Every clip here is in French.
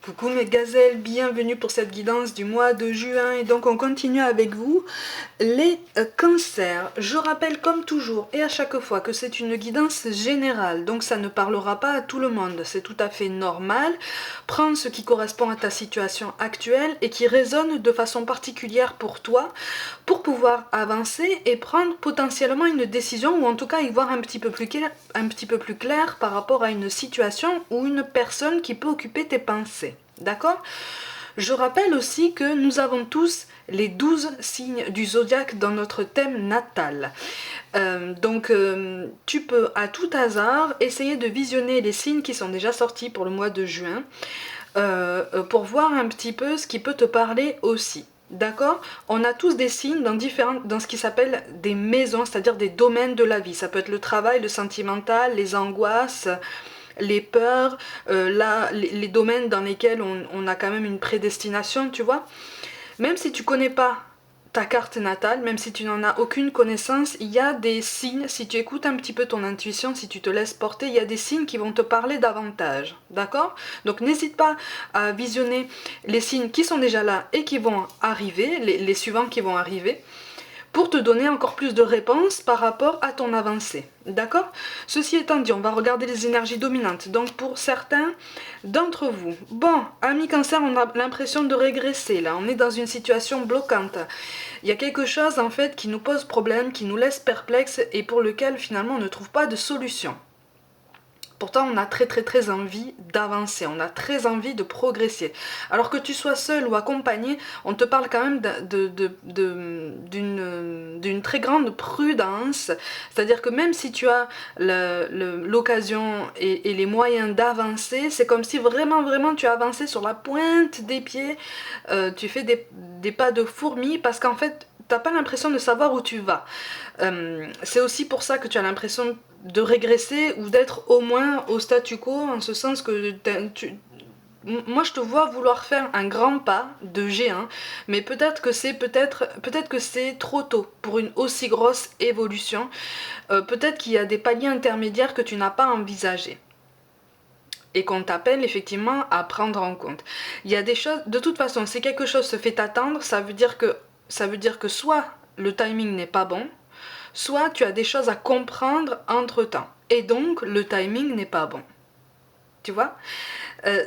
Coucou mes gazelles, bienvenue pour cette guidance du mois de juin et donc on continue avec vous les cancers. Je rappelle comme toujours et à chaque fois que c'est une guidance générale, donc ça ne parlera pas à tout le monde, c'est tout à fait normal. Prends ce qui correspond à ta situation actuelle et qui résonne de façon particulière pour toi pour pouvoir avancer et prendre potentiellement une décision ou en tout cas y voir un petit peu plus clair par rapport à une situation ou une personne qui peut occuper tes pensées. D'accord? Je rappelle aussi que nous avons tous les 12 signes du zodiaque dans notre thème natal. Tu peux à tout hasard essayer de visionner les signes qui sont déjà sortis pour le mois de juin pour voir un petit peu ce qui peut te parler aussi. D'accord? On a tous des signes dans ce qui s'appelle des maisons, c'est-à-dire des domaines de la vie. Ça peut être le travail, le sentimental, les angoisses, les peurs, les domaines dans lesquels on a quand même une prédestination, tu vois. Même si tu connais pas ta carte natale, même si tu n'en as aucune connaissance, il y a des signes, si tu écoutes un petit peu ton intuition, si tu te laisses porter, il y a des signes qui vont te parler davantage, d'accord? Donc n'hésite pas à visionner les signes qui sont déjà là et qui vont arriver, les suivants qui vont arriver, pour te donner encore plus de réponses par rapport à ton avancée. D'accord? Ceci étant dit, on va regarder les énergies dominantes. Donc pour certains d'entre vous, bon, amis cancer, on a l'impression de régresser là, on est dans une situation bloquante. Il y a quelque chose en fait qui nous pose problème, qui nous laisse perplexes et pour lequel finalement on ne trouve pas de solution. Pourtant, on a très envie d'avancer, on a très envie de progresser. Alors que tu sois seul ou accompagné, on te parle quand même d'une très grande prudence. C'est-à-dire que même si tu as l'occasion et les moyens d'avancer, c'est comme si vraiment tu avançais sur la pointe des pieds, tu fais des pas de fourmi parce qu'en fait, t'as pas l'impression de savoir où tu vas. C'est aussi pour ça que tu as l'impression de régresser ou d'être au moins au statu quo, en ce sens que moi je te vois vouloir faire un grand pas de géant, mais peut-être que c'est trop tôt pour une aussi grosse évolution. Peut-être qu'il y a des paliers intermédiaires que tu n'as pas envisagés et qu'on t'appelle effectivement à prendre en compte. Il y a des choses, de toute façon, si quelque chose se fait attendre, ça veut dire que soit le timing n'est pas bon, soit tu as des choses à comprendre entre-temps. Et donc, le timing n'est pas bon. Tu vois?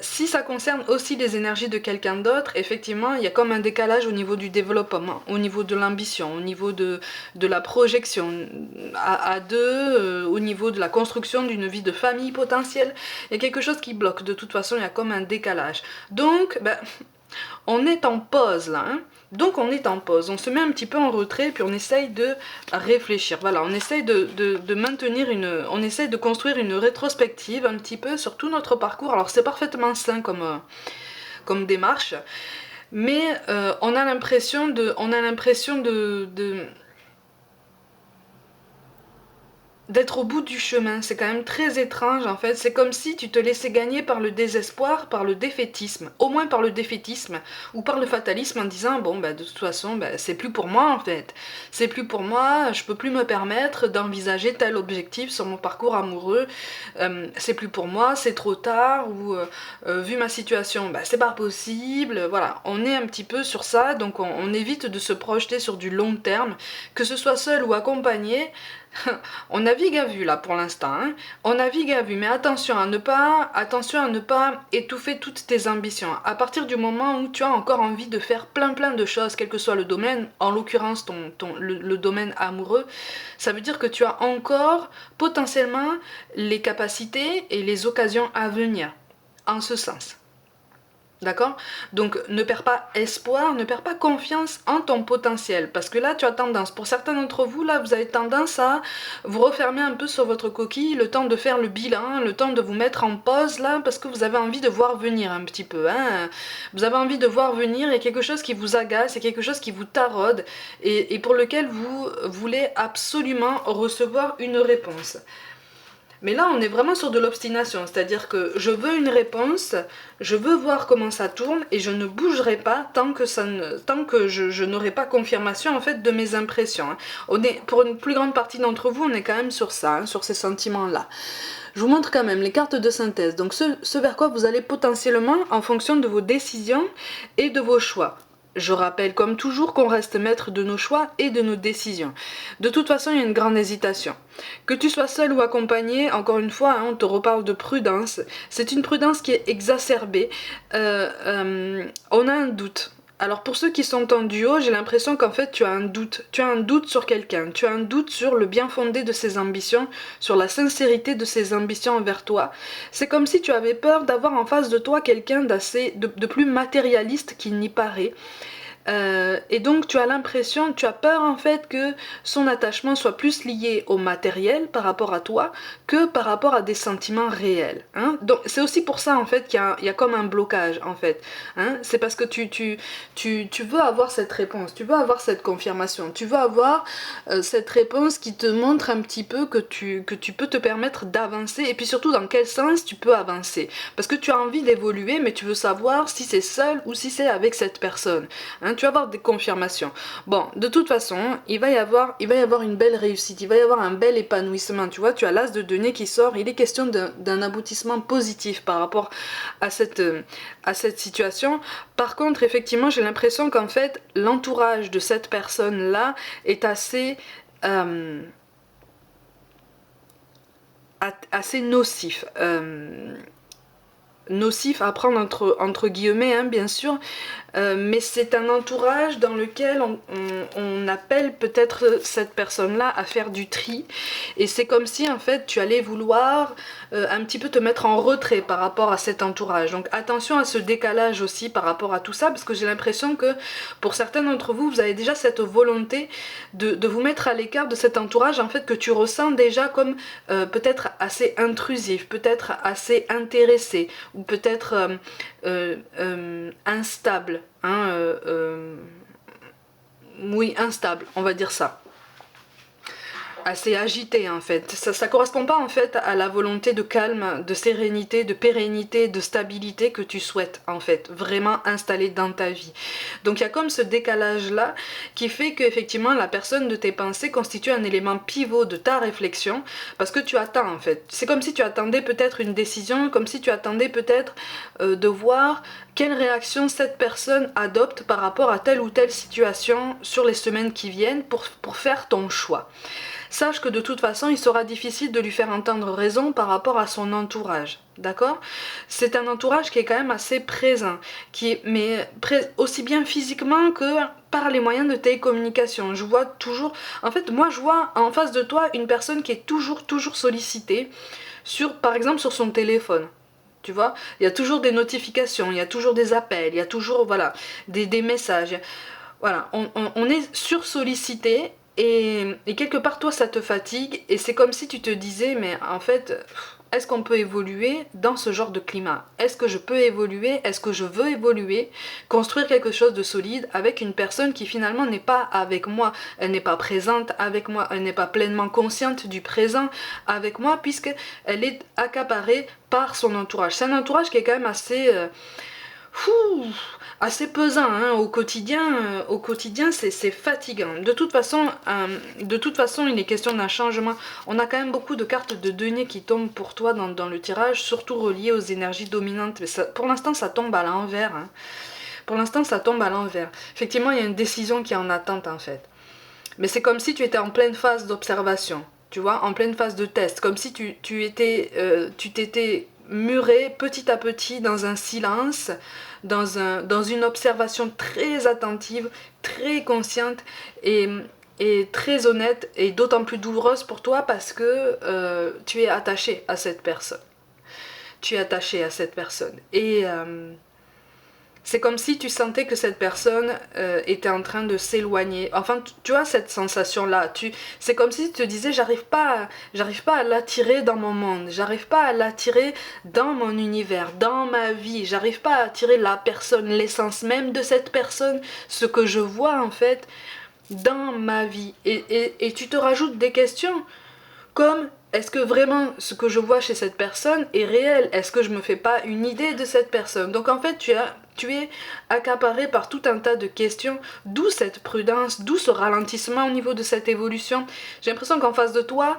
Si ça concerne aussi les énergies de quelqu'un d'autre, effectivement, il y a comme un décalage au niveau du développement, au niveau de l'ambition, au niveau de la projection à deux, au niveau de la construction d'une vie de famille potentielle. Il y a quelque chose qui bloque. De toute façon, il y a comme un décalage. Donc, on est en pause là, hein. Donc on est en pause, on se met un petit peu en retrait puis on essaye de réfléchir. Voilà, on essaye de maintenir on essaye de construire une rétrospective un petit peu sur tout notre parcours. Alors c'est parfaitement sain comme démarche, mais on a l'impression d'être au bout du chemin. C'est quand même très étrange en fait, c'est comme si tu te laissais gagner par le désespoir, par le défaitisme, au moins par le défaitisme ou par le fatalisme en disant bon de toute façon c'est plus pour moi en fait, c'est plus pour moi, je peux plus me permettre d'envisager tel objectif sur mon parcours amoureux, c'est plus pour moi, c'est trop tard ou vu ma situation c'est pas possible, voilà, on est un petit peu sur ça, donc on évite de se projeter sur du long terme, que ce soit seul ou accompagné. On navigue à vue là pour l'instant, hein. On navigue à vue, mais attention à ne pas étouffer toutes tes ambitions. À partir du moment où tu as encore envie de faire plein de choses, quel que soit le domaine, en l'occurrence le domaine amoureux, ça veut dire que tu as encore potentiellement les capacités et les occasions à venir, en ce sens. D'accord? Donc ne perds pas espoir, ne perds pas confiance en ton potentiel. Parce que là, tu as tendance, pour certains d'entre vous, là, vous avez tendance à vous refermer un peu sur votre coquille, le temps de faire le bilan, le temps de vous mettre en pause, là, parce que vous avez envie de voir venir un petit peu. Hein. Vous avez envie de voir venir, il y a quelque chose qui vous agace, il y a quelque chose qui vous taraude, et pour lequel vous voulez absolument recevoir une réponse. Mais là, on est vraiment sur de l'obstination, c'est-à-dire que je veux une réponse, je veux voir comment ça tourne et je ne bougerai pas tant que je n'aurai pas confirmation en fait de mes impressions. Hein. Pour une plus grande partie d'entre vous, on est quand même sur ça, hein, sur ces sentiments-là. Je vous montre quand même les cartes de synthèse. Donc ce vers quoi vous allez potentiellement en fonction de vos décisions et de vos choix. Je rappelle comme toujours qu'on reste maître de nos choix et de nos décisions. De toute façon, il y a une grande hésitation. Que tu sois seul ou accompagné, encore une fois, hein, on te reparle de prudence. C'est une prudence qui est exacerbée. On a un doute. Alors pour ceux qui sont en duo, j'ai l'impression qu'en fait tu as un doute. Tu as un doute sur quelqu'un, tu as un doute sur le bien fondé de ses ambitions, sur la sincérité de ses ambitions envers toi. C'est comme si tu avais peur d'avoir en face de toi quelqu'un de plus matérialiste qu'il n'y paraît. Et donc tu as l'impression, tu as peur en fait que son attachement soit plus lié au matériel par rapport à toi que par rapport à des sentiments réels. Hein. Donc c'est aussi pour ça en fait qu'il y a comme un blocage en fait. Hein. C'est parce que tu veux avoir cette réponse, tu veux avoir cette confirmation, tu veux avoir cette réponse qui te montre un petit peu que tu peux te permettre d'avancer et puis surtout dans quel sens tu peux avancer. Parce que tu as envie d'évoluer mais tu veux savoir si c'est seul ou si c'est avec cette personne. Hein, tu vas avoir des confirmations. Bon, de toute façon, il va y avoir une belle réussite, il va y avoir un bel épanouissement. Tu vois, tu as l'as de denier qui sort. Il est question d'un aboutissement positif par rapport à cette situation. Par contre, effectivement, j'ai l'impression qu'en fait, l'entourage de cette personne-là est assez nocif. Nocif à prendre entre guillemets, hein, bien sûr, mais c'est un entourage dans lequel on appelle peut-être cette personne-là à faire du tri, et c'est comme si en fait tu allais vouloir un petit peu te mettre en retrait par rapport à cet entourage. Donc attention à ce décalage aussi par rapport à tout ça, parce que j'ai l'impression que pour certains d'entre vous, vous avez déjà cette volonté de vous mettre à l'écart de cet entourage en fait que tu ressens déjà comme peut-être assez intrusif, peut-être assez intéressé, ou peut-être instable, hein, oui, instable, on va dire ça. Assez agité en fait. Ça correspond pas en fait à la volonté de calme, de sérénité, de pérennité, de stabilité que tu souhaites en fait vraiment installer dans ta vie. Donc il y a comme ce décalage là qui fait que effectivement la personne de tes pensées constitue un élément pivot de ta réflexion parce que tu attends en fait. C'est comme si tu attendais peut-être une décision, comme si tu attendais peut-être de voir quelle réaction cette personne adopte par rapport à telle ou telle situation sur les semaines qui viennent pour faire ton choix. Sache que de toute façon, il sera difficile de lui faire entendre raison par rapport à son entourage, d'accord? C'est un entourage qui est quand même assez présent, aussi bien physiquement que par les moyens de télécommunication. Je vois toujours, en fait, moi je vois en face de toi une personne qui est toujours sollicitée, par exemple sur son téléphone. Tu vois, il y a toujours des notifications, il y a toujours des appels, il y a toujours voilà, des messages. Voilà, on est sursollicité. Et quelque part, toi, ça te fatigue, et c'est comme si tu te disais, mais en fait, est-ce qu'on peut évoluer dans ce genre de climat? Est-ce que je peux évoluer? Est-ce que je veux évoluer? Construire quelque chose de solide avec une personne qui finalement n'est pas avec moi, elle n'est pas présente avec moi, elle n'est pas pleinement consciente du présent avec moi, puisqu'elle est accaparée par son entourage. C'est un entourage qui est quand même assez pesant hein, au quotidien c'est fatigant. De toute façon, il est question d'un changement. On a quand même beaucoup de cartes de denier qui tombent pour toi dans le tirage, surtout reliées aux énergies dominantes. Mais ça, pour l'instant, ça tombe à l'envers. Hein. Pour l'instant, ça tombe à l'envers. Effectivement, il y a une décision qui est en attente en fait. Mais c'est comme si tu étais en pleine phase d'observation, tu vois, en pleine phase de test, comme si tu t'étais muré petit à petit dans un silence, dans une observation très attentive, très consciente et très honnête, et d'autant plus douloureuse pour toi parce que tu es attaché à cette personne. Tu es attaché à cette personne. Et c'est comme si tu sentais que cette personne était en train de s'éloigner. Enfin, tu as cette sensation-là. C'est comme si tu te disais, j'arrive pas à l'attirer dans mon monde. J'arrive pas à l'attirer dans mon univers, dans ma vie. J'arrive pas à attirer la personne, l'essence même de cette personne, ce que je vois en fait dans ma vie. Et tu te rajoutes des questions comme est-ce que vraiment ce que je vois chez cette personne est réel? Est-ce que je me fais pas une idée de cette personne? Donc en fait tu es accaparé par tout un tas de questions, d'où cette prudence, d'où ce ralentissement au niveau de cette évolution. J'ai l'impression qu'en face de toi,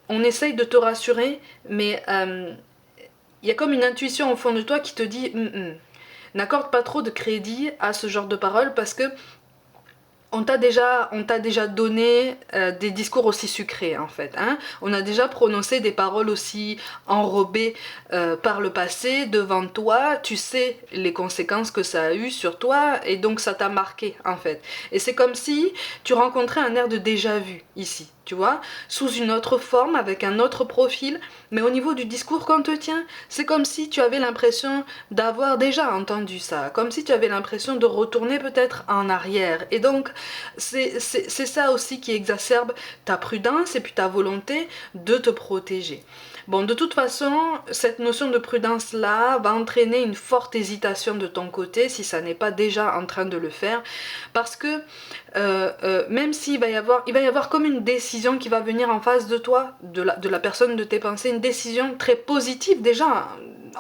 on essaye de te rassurer, mais il y a comme une intuition au fond de toi qui te dit n'accorde pas trop de crédit à ce genre de paroles parce que on t'a déjà donné des discours aussi sucrés en fait. Hein. On a déjà prononcé des paroles aussi enrobées par le passé devant toi. Tu sais les conséquences que ça a eu sur toi et donc ça t'a marqué en fait. Et c'est comme si tu rencontrais un air de déjà-vu ici. Tu vois, sous une autre forme, avec un autre profil, mais au niveau du discours qu'on te tient, c'est comme si tu avais l'impression d'avoir déjà entendu ça, comme si tu avais l'impression de retourner peut-être en arrière. Et donc, c'est ça aussi qui exacerbe ta prudence et puis ta volonté de te protéger. Bon, de toute façon, cette notion de prudence-là va entraîner une forte hésitation de ton côté, si ça n'est pas déjà en train de le faire, parce que même s'il va y avoir comme une décision qui va venir en face de toi, de la personne de tes pensées, une décision très positive déjà,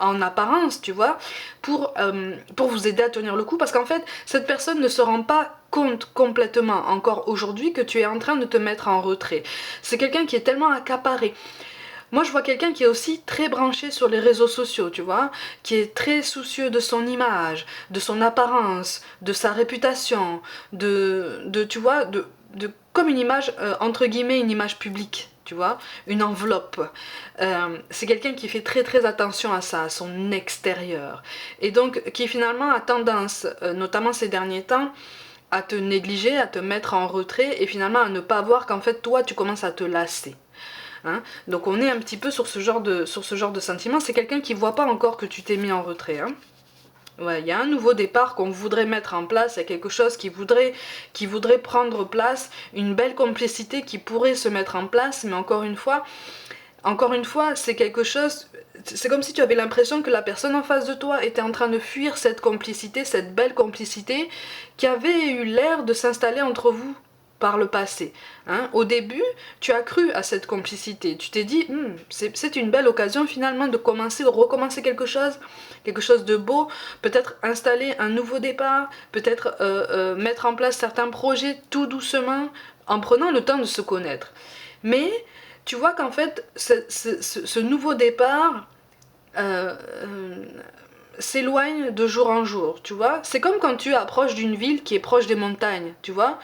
en apparence, tu vois, pour vous aider à tenir le coup, parce qu'en fait, cette personne ne se rend pas compte complètement encore aujourd'hui que tu es en train de te mettre en retrait. C'est quelqu'un qui est tellement accaparé. Moi, je vois quelqu'un qui est aussi très branché sur les réseaux sociaux, tu vois, qui est très soucieux de son image, de son apparence, de sa réputation, tu vois, comme une image, entre guillemets, une image publique, tu vois, une enveloppe. C'est quelqu'un qui fait très très attention à ça, à son extérieur. Et donc, qui finalement a tendance, notamment ces derniers temps, à te négliger, à te mettre en retrait et finalement à ne pas voir qu'en fait, toi, tu commences à te lasser. Hein. Donc on est un petit peu sur ce genre de sentiment. C'est quelqu'un qui ne voit pas encore que tu t'es mis en retrait. Hein. Ouais, il y a un nouveau départ qu'on voudrait mettre en place, il y a quelque chose qui voudrait prendre place, une belle complicité qui pourrait se mettre en place, mais encore une fois, c'est quelque chose, c'est comme si tu avais l'impression que la personne en face de toi était en train de fuir cette complicité, cette belle complicité qui avait eu l'air de s'installer entre vous par le passé. Hein. Au début, tu as cru à cette complicité. Tu t'es dit, c'est une belle occasion finalement de recommencer quelque chose de beau, peut-être installer un nouveau départ, peut-être mettre en place certains projets tout doucement, en prenant le temps de se connaître. Mais tu vois qu'en fait, ce nouveau départ s'éloigne de jour en jour, tu vois. C'est comme quand tu approches d'une ville qui est proche des montagnes, tu vois.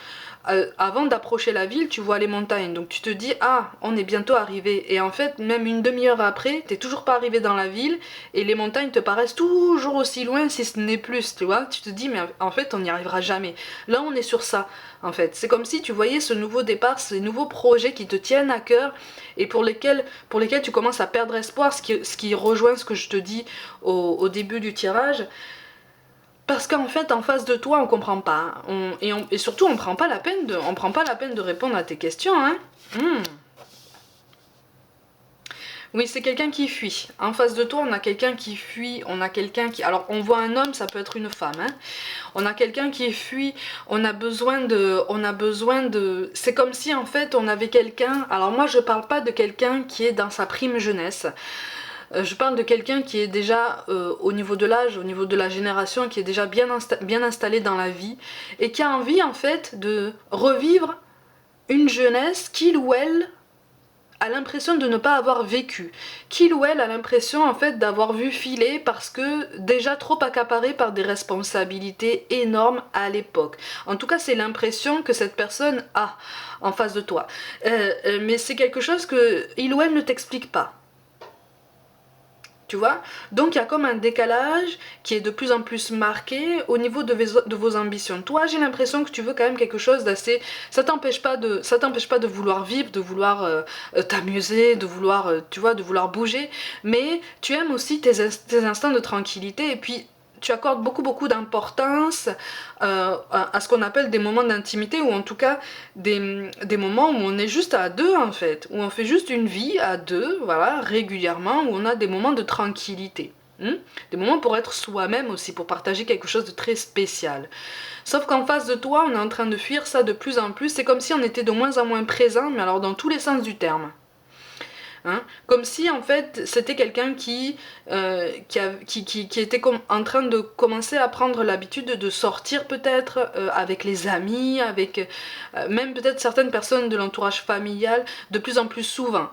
Avant d'approcher la ville, tu vois les montagnes, donc tu te dis ah, on est bientôt arrivé, et en fait même une demi-heure après, t'es toujours pas arrivé dans la ville et les montagnes te paraissent toujours aussi loin si ce n'est plus, tu vois. Tu te dis mais en fait on n'y arrivera jamais. Là on est sur ça, en fait. C'est comme si tu voyais ce nouveau départ, ces nouveaux projets qui te tiennent à cœur et pour lesquels tu commences à perdre espoir, ce qui rejoint ce que je te dis au début du tirage. Parce qu'en fait, en face de toi, on comprend pas. Et surtout, on prend pas la peine de répondre à tes questions. Hein. Oui, c'est quelqu'un qui fuit. En face de toi, on a quelqu'un qui fuit. On a quelqu'un qui... Alors, on voit un homme, ça peut être une femme. Hein. On a quelqu'un qui fuit. On a besoin de... C'est comme si, en fait, on avait quelqu'un... Alors, moi, je parle pas de quelqu'un qui est dans sa prime jeunesse. Je parle de quelqu'un qui est déjà au niveau de l'âge, au niveau de la génération, qui est déjà bien installé dans la vie et qui a envie en fait de revivre une jeunesse qu'il ou elle a l'impression de ne pas avoir vécu, qu'il ou elle a l'impression en fait d'avoir vu filer parce que déjà trop accaparé par des responsabilités énormes à l'époque. En tout cas, c'est l'impression que cette personne a en face de toi. Mais c'est quelque chose que il ou elle ne t'explique pas. Tu vois. Donc il y a comme un décalage qui est de plus en plus marqué au niveau de vos ambitions. Toi, j'ai l'impression que tu veux quand même quelque chose d'assez... Ça t'empêche pas de vouloir vivre, de vouloir t'amuser, de vouloir, tu vois, de vouloir bouger, mais tu aimes aussi tes instants de tranquillité et puis tu accordes beaucoup d'importance à ce qu'on appelle des moments d'intimité, ou en tout cas des moments où on est juste à deux en fait, où on fait juste une vie à deux, voilà, régulièrement, où on a des moments de tranquillité. Des moments pour être soi-même aussi, pour partager quelque chose de très spécial. Sauf qu'en face de toi, on est en train de fuir ça de plus en plus, c'est comme si on était de moins en moins présent, mais alors dans tous les sens du terme. Hein, comme si en fait c'était quelqu'un qui était en train de commencer à prendre l'habitude de sortir peut-être avec les amis, avec même peut-être certaines personnes de l'entourage familial de plus en plus souvent.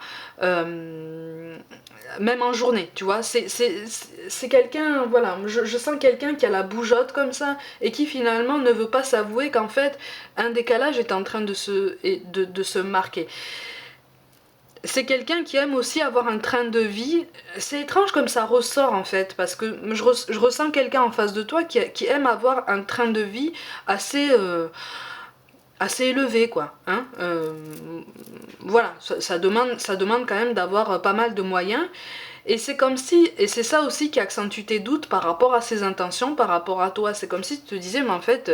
Même en journée, tu vois, c'est quelqu'un, voilà, je sens quelqu'un qui a la bougeotte comme ça et qui finalement ne veut pas s'avouer qu'en fait un décalage est en train de se marquer. C'est quelqu'un qui aime aussi avoir un train de vie. C'est étrange comme ça ressort en fait, parce que je ressens quelqu'un en face de toi qui aime avoir un train de vie assez, assez élevé, quoi. Hein, voilà, ça demande quand même d'avoir pas mal de moyens. Et c'est comme si, et c'est ça aussi qui accentue tes doutes par rapport à ses intentions, par rapport à toi. C'est comme si tu te disais, mais en fait,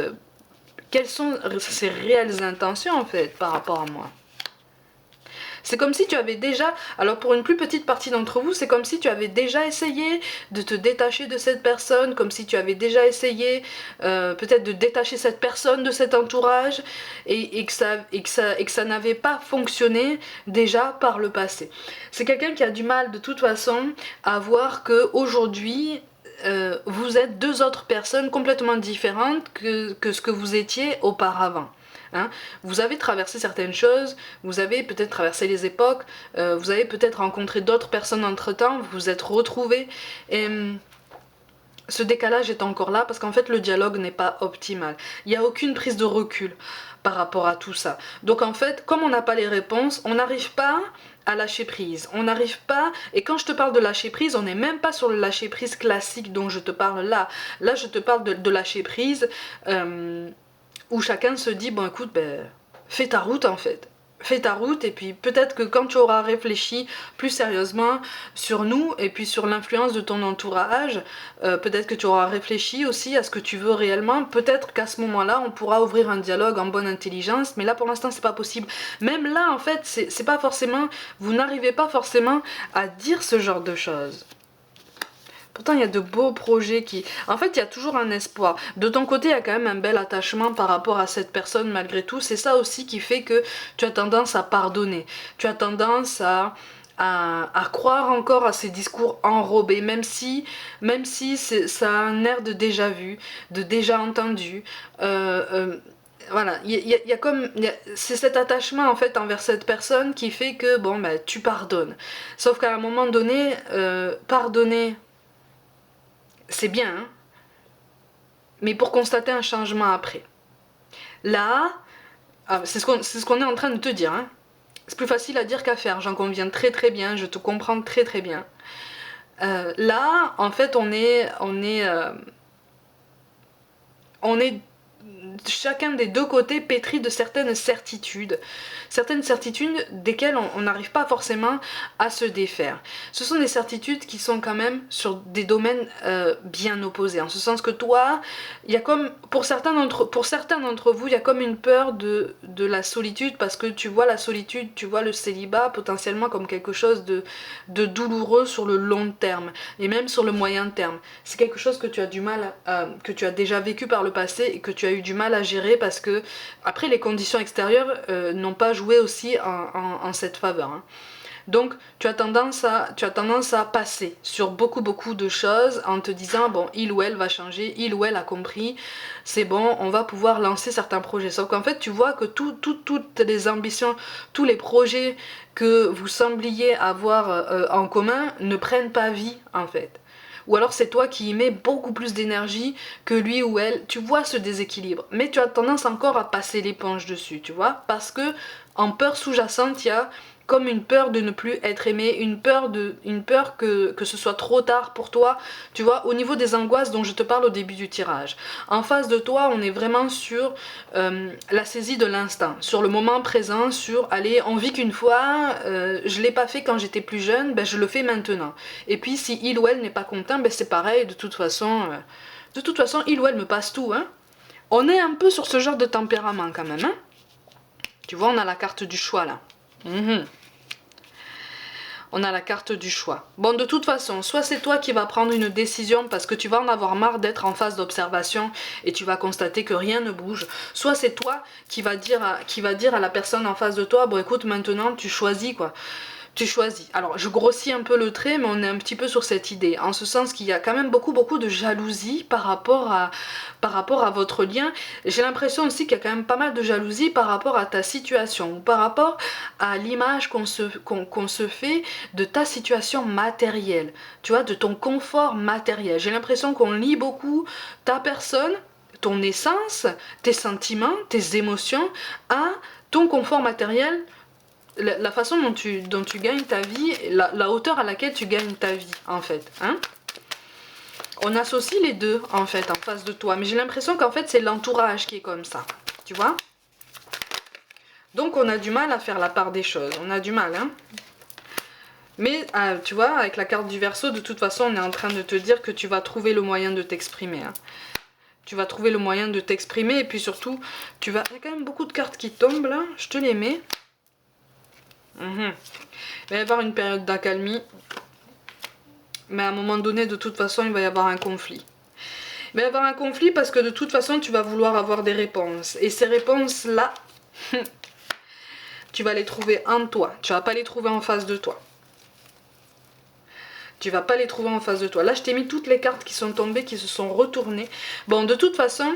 quelles sont ses réelles intentions en fait par rapport à moi? C'est comme si tu avais déjà, alors pour une plus petite partie d'entre vous, c'est comme si tu avais déjà essayé de te détacher de cette personne, comme si tu avais déjà essayé peut-être de détacher cette personne de cet entourage et que ça n'avait pas fonctionné déjà par le passé. C'est quelqu'un qui a du mal de toute façon à voir qu'aujourd'hui, vous êtes deux autres personnes complètement différentes que ce que vous étiez auparavant. Hein, vous avez traversé certaines choses, vous avez peut-être traversé les époques, vous avez peut-être rencontré d'autres personnes entre-temps, vous vous êtes retrouvés et ce décalage est encore là parce qu'en fait le dialogue n'est pas optimal. Il n'y a aucune prise de recul par rapport à tout ça. Donc en fait, comme on n'a pas les réponses, on n'arrive pas à lâcher prise. On n'arrive pas, et quand je te parle de lâcher prise, on n'est même pas sur le lâcher prise classique dont je te parle là. Là je te parle de lâcher prise où chacun se dit, bon écoute, ben, fais ta route en fait. Fais ta route et puis peut-être que quand tu auras réfléchi plus sérieusement sur nous et puis sur l'influence de ton entourage, peut-être que tu auras réfléchi aussi à ce que tu veux réellement, peut-être qu'à ce moment-là on pourra ouvrir un dialogue en bonne intelligence, mais là pour l'instant c'est pas possible. Même là en fait c'est pas forcément, vous n'arrivez pas forcément à dire ce genre de choses. Pourtant, il y a de beaux projets qui... En fait, il y a toujours un espoir. De ton côté, il y a quand même un bel attachement par rapport à cette personne malgré tout. C'est ça aussi qui fait que tu as tendance à pardonner. Tu as tendance à croire encore à ces discours enrobés, même si ça a un air de déjà vu, de déjà entendu. Voilà, il y a comme... C'est cet attachement en fait envers cette personne qui fait que, bon, bah, tu pardonnes. Sauf qu'à un moment donné, pardonner... c'est bien, hein, mais pour constater un changement après. Là, c'est ce qu'on est en train de te dire. Hein. C'est plus facile à dire qu'à faire, j'en conviens très très bien, je te comprends très très bien. Là, en fait, on est chacun des deux côtés pétri de certaines certitudes desquelles on n'arrive pas forcément à se défaire. Ce sont des certitudes qui sont quand même sur des domaines bien opposés, en ce sens que toi, il y a comme, pour certains d'entre vous, il y a comme une peur de la solitude, parce que tu vois la solitude, tu vois le célibat potentiellement comme quelque chose de douloureux sur le long terme, et même sur le moyen terme. C'est quelque chose que tu as du mal, que tu as déjà vécu par le passé, et que tu as eu du mal à gérer parce que après les conditions extérieures n'ont pas joué aussi en cette faveur. Hein. Donc tu as tendance à passer sur beaucoup de choses en te disant bon, il ou elle va changer, il ou elle a compris, c'est bon, on va pouvoir lancer certains projets. Sauf qu'en fait tu vois que toutes les ambitions, tous les projets que vous sembliez avoir en commun ne prennent pas vie en fait. Ou alors c'est toi qui y mets beaucoup plus d'énergie que lui ou elle. Tu vois ce déséquilibre. Mais tu as tendance encore à passer l'éponge dessus, tu vois. Parce que en peur sous-jacente, il y a comme une peur de ne plus être aimé, une peur que ce soit trop tard pour toi, tu vois, au niveau des angoisses dont je te parle au début du tirage. En face de toi, on est vraiment sur la saisie de l'instant, sur le moment présent, sur, allez, on vit qu'une fois, je l'ai pas fait quand j'étais plus jeune, ben je le fais maintenant. Et puis si il ou elle n'est pas content, ben c'est pareil, de toute façon, il ou elle me passe tout, hein. On est un peu sur ce genre de tempérament quand même, hein. Tu vois, on a la carte du choix là. On a la carte du choix. Bon, de toute façon, soit c'est toi qui vas prendre une décision parce que tu vas en avoir marre d'être en phase d'observation et tu vas constater que rien ne bouge. Soit c'est toi qui va dire à la personne en face de toi, bon écoute, maintenant tu choisis quoi. Tu choisis. Alors, je grossis un peu le trait, mais on est un petit peu sur cette idée. En ce sens qu'il y a quand même beaucoup de jalousie par rapport à votre lien. J'ai l'impression aussi qu'il y a quand même pas mal de jalousie par rapport à ta situation, ou par rapport à l'image qu'on se fait de ta situation matérielle. Tu vois, de ton confort matériel. J'ai l'impression qu'on lie beaucoup ta personne, ton essence, tes sentiments, tes émotions, à ton confort matériel, la façon dont tu gagnes ta vie, la hauteur à laquelle tu gagnes ta vie, en fait. Hein, on associe les deux, en fait, en face de toi. Mais j'ai l'impression qu'en fait, c'est l'entourage qui est comme ça. Tu vois? Donc, on a du mal à faire la part des choses. On a du mal, hein. Mais, tu vois, avec la carte du Verseau, de toute façon, on est en train de te dire que tu vas trouver le moyen de t'exprimer. Hein. Tu vas trouver le moyen de t'exprimer. Et puis surtout, il y a quand même beaucoup de cartes qui tombent, là. Je te les mets. Il va y avoir une période d'accalmie, mais à un moment donné, de toute façon, il va y avoir un conflit. Il va y avoir un conflit parce que de toute façon, tu vas vouloir avoir des réponses. Et ces réponses-là, tu vas les trouver en toi. Tu vas pas les trouver en face de toi. Tu vas pas les trouver en face de toi. Là, je t'ai mis toutes les cartes qui sont tombées, qui se sont retournées. Bon, de toute façon,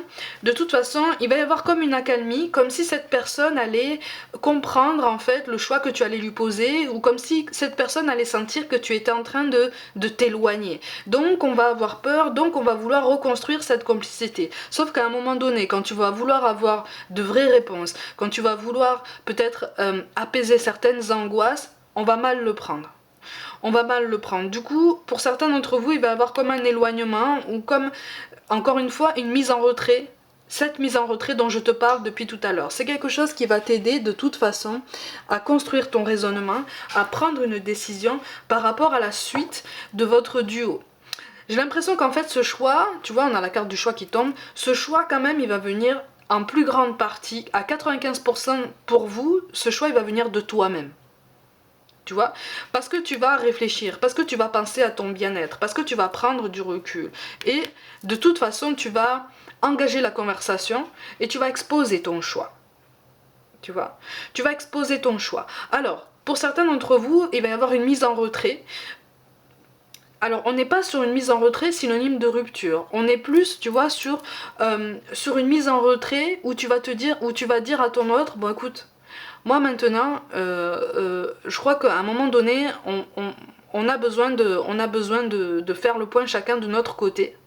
il va y avoir comme une accalmie, comme si cette personne allait comprendre en fait le choix que tu allais lui poser, ou comme si cette personne allait sentir que tu étais en train de t'éloigner. Donc, on va avoir peur, donc on va vouloir reconstruire cette complicité. Sauf qu'à un moment donné, quand tu vas vouloir avoir de vraies réponses, quand tu vas vouloir peut-être apaiser certaines angoisses, on va mal le prendre. On va mal le prendre. Du coup, pour certains d'entre vous, il va y avoir comme un éloignement ou comme, encore une fois, une mise en retrait. Cette mise en retrait dont je te parle depuis tout à l'heure. C'est quelque chose qui va t'aider de toute façon à construire ton raisonnement, à prendre une décision par rapport à la suite de votre duo. J'ai l'impression qu'en fait ce choix, tu vois, on a la carte du choix qui tombe, ce choix quand même il va venir en plus grande partie, à 95% pour vous, ce choix il va venir de toi-même. Tu vois, parce que tu vas réfléchir, parce que tu vas penser à ton bien-être, parce que tu vas prendre du recul. Et de toute façon, tu vas engager la conversation et tu vas exposer ton choix. Tu vois, tu vas exposer ton choix. Alors, pour certains d'entre vous, il va y avoir une mise en retrait. Alors, on n'est pas sur une mise en retrait synonyme de rupture. On est plus, tu vois, sur une mise en retrait où tu vas dire à ton autre, bon écoute, moi maintenant, je crois qu'à un moment donné, on a besoin de faire le point chacun de notre côté.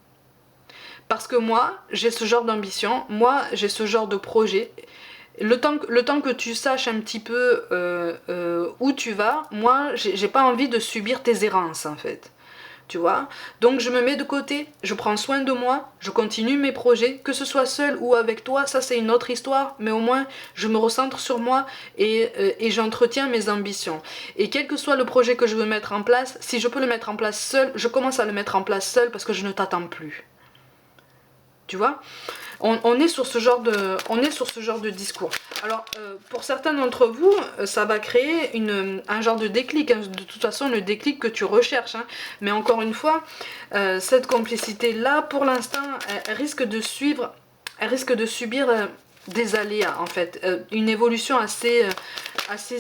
Parce que moi, j'ai ce genre d'ambition, moi, j'ai ce genre de projet. Le temps que tu saches un petit peu où tu vas, moi, j'ai pas envie de subir tes errances en fait. Tu vois, donc je me mets de côté, je prends soin de moi, je continue mes projets, que ce soit seul ou avec toi, ça c'est une autre histoire, mais au moins je me recentre sur moi et j'entretiens mes ambitions. Et quel que soit le projet que je veux mettre en place, si je peux le mettre en place seul, je commence à le mettre en place seul parce que je ne t'attends plus. Tu vois, on est sur ce genre de discours. Alors, pour certains d'entre vous, ça va créer un genre de déclic. Hein. De toute façon, le déclic que tu recherches. Hein. Mais encore une fois, cette complicité-là, pour l'instant, elle risque de subir des aléas, en fait. Une évolution assez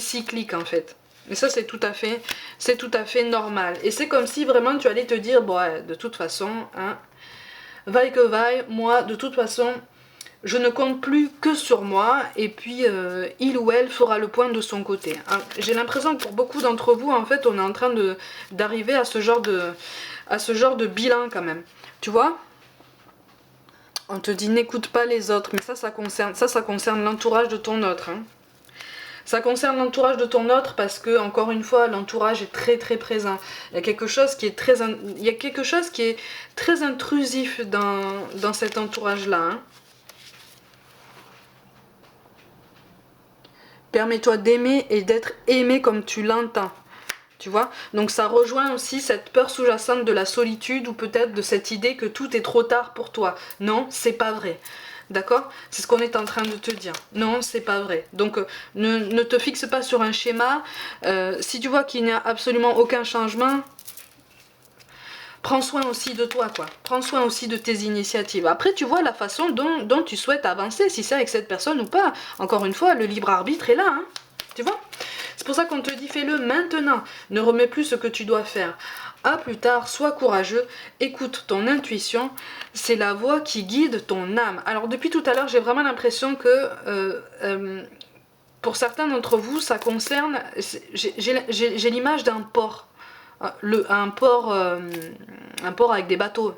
cyclique, en fait. Et ça, c'est tout à fait normal. Et c'est comme si vraiment tu allais te dire, bon, ouais, de toute façon, hein, vaille que vaille, moi, de toute façon, je ne compte plus que sur moi, et puis il ou elle fera le point de son côté. Hein. J'ai l'impression que pour beaucoup d'entre vous, en fait, on est en train d'arriver à ce genre de bilan quand même. Tu vois ? On te dit n'écoute pas les autres, mais ça concerne l'entourage de ton autre. Hein. Ça concerne l'entourage de ton autre parce que, encore une fois, l'entourage est très très présent. Il y a quelque chose qui est très intrusif dans cet entourage-là. Hein. Permets-toi d'aimer et d'être aimé comme tu l'entends. Tu vois? Donc ça rejoint aussi cette peur sous-jacente de la solitude ou peut-être de cette idée que tout est trop tard pour toi. Non, c'est pas vrai. D'accord? C'est ce qu'on est en train de te dire. Non, c'est pas vrai. Donc ne te fixe pas sur un schéma. Si tu vois qu'il n'y a absolument aucun changement, prends soin aussi de toi, quoi. Prends soin aussi de tes initiatives. Après, tu vois la façon dont tu souhaites avancer, si c'est avec cette personne ou pas. Encore une fois, le libre arbitre est là, hein. Tu vois? C'est pour ça qu'on te dit fais-le maintenant, ne remets plus ce que tu dois faire à plus tard, sois courageux, écoute ton intuition, c'est la voix qui guide ton âme. Alors depuis tout à l'heure, j'ai vraiment l'impression que pour certains d'entre vous, ça concerne, j'ai l'image d'un port, un port avec des bateaux.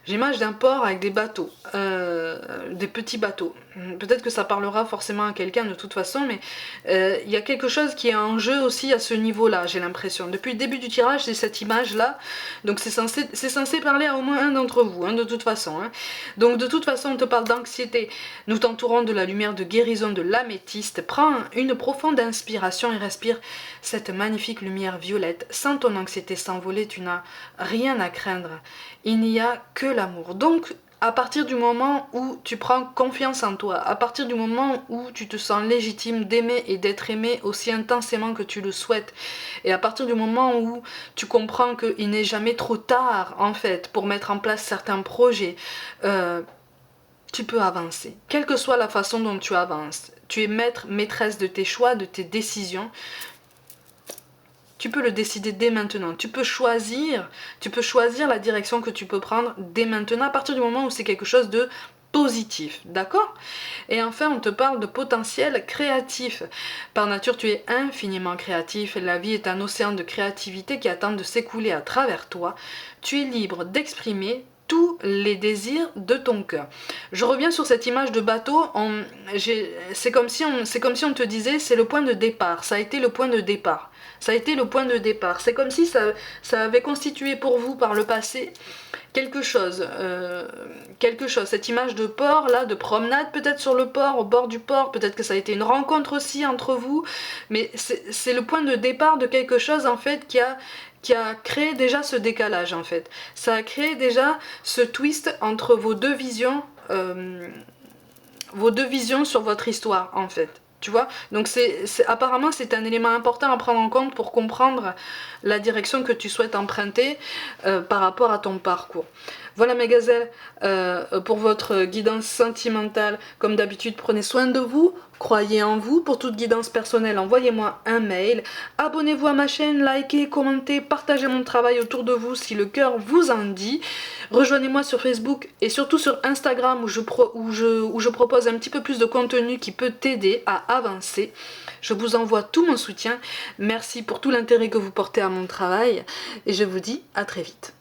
J'ai l'image d'un port avec des bateaux, des petits bateaux. Peut-être que ça parlera forcément à quelqu'un de toute façon, mais il y a quelque chose qui est en jeu aussi à ce niveau-là, j'ai l'impression. Depuis le début du tirage, j'ai cette image-là, donc c'est censé parler à au moins un d'entre vous, hein, de toute façon. Hein. Donc de toute façon, on te parle d'anxiété. Nous t'entourons de la lumière de guérison de l'améthyste. Prends une profonde inspiration et respire cette magnifique lumière violette. Sans ton anxiété s'envoler, tu n'as rien à craindre. Il n'y a que l'amour. Donc, à partir du moment où tu prends confiance en toi, à partir du moment où tu te sens légitime d'aimer et d'être aimé aussi intensément que tu le souhaites, et à partir du moment où tu comprends qu'il n'est jamais trop tard, en fait, pour mettre en place certains projets, tu peux avancer. Quelle que soit la façon dont tu avances, tu es maître, maîtresse de tes choix, de tes décisions. Tu peux le décider dès maintenant. Tu peux choisir la direction que tu peux prendre dès maintenant, à partir du moment où c'est quelque chose de positif, d'accord? Et enfin, on te parle de potentiel créatif. Par nature, tu es infiniment créatif et la vie est un océan de créativité qui attend de s'écouler à travers toi. Tu es libre d'exprimer tous les désirs de ton cœur. Je reviens sur cette image de bateau, c'est comme si on te disait c'est le point de départ, ça a été le point de départ. Ça a été le point de départ. C'est comme si ça avait constitué pour vous par le passé quelque chose, cette image de port, là, de promenade peut-être sur le port, au bord du port, peut-être que ça a été une rencontre aussi entre vous, mais c'est le point de départ de quelque chose en fait qui a créé déjà ce décalage en fait. Ça a créé déjà ce twist entre vos deux visions sur votre histoire en fait. Tu vois, donc apparemment c'est un élément important à prendre en compte pour comprendre la direction que tu souhaites emprunter par rapport à ton parcours. Voilà mes gazelles, pour votre guidance sentimentale. Comme d'habitude, prenez soin de vous, croyez en vous. Pour toute guidance personnelle, envoyez-moi un mail. Abonnez-vous à ma chaîne, likez, commentez, partagez mon travail autour de vous si le cœur vous en dit. Rejoignez-moi sur Facebook et surtout sur Instagram où je propose un petit peu plus de contenu qui peut t'aider à avancer. Je vous envoie tout mon soutien. Merci pour tout l'intérêt que vous portez à mon travail et je vous dis à très vite.